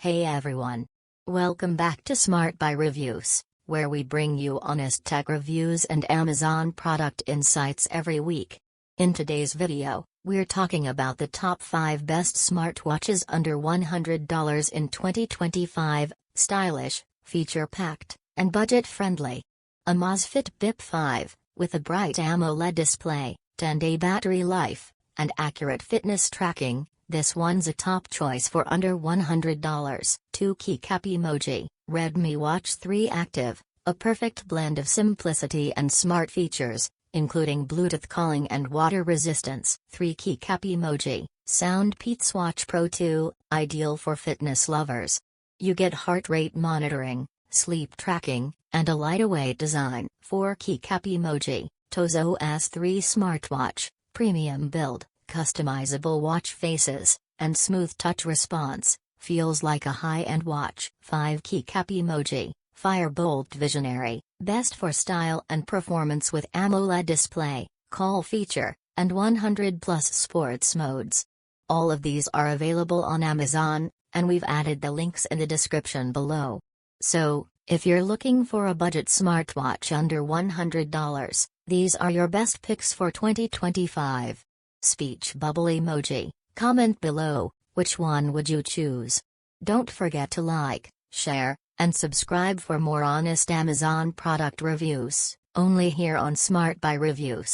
Hey everyone. Welcome back to SmartBuy Reviews, where we bring you honest tech reviews and Amazon product insights every week. In today's video, we're talking about the top 5 best smartwatches under $100 in 2025, stylish, feature-packed, and budget-friendly. A Amazfit BIP 5, with a bright AMOLED display, 10-day battery life, and accurate fitness tracking. This one's a top choice for under $100. 2 keycap emoji, Redmi Watch 3 Active, a perfect blend of simplicity and smart features, including Bluetooth calling and water resistance. 3 keycap emoji, Soundpeats Watch Pro 2, ideal for fitness lovers. You get heart rate monitoring, sleep tracking, and a lightweight design. 4 keycap emoji, Tozo S3 Smartwatch, premium build, customizable watch faces, and smooth touch response, feels like a high-end watch. 5 keycap emoji, Firebolt Visionary, best for style and performance with AMOLED display, call feature, and 100+ sports modes. All of these are available on Amazon, and we've added the links in the description below. So, if you're looking for a budget smartwatch under $100, these are your best picks for 2025. Speech bubble emoji, comment below, which one would you choose? Don't forget to like, share, and subscribe for more honest Amazon product reviews, only here on SmartBuy Reviews.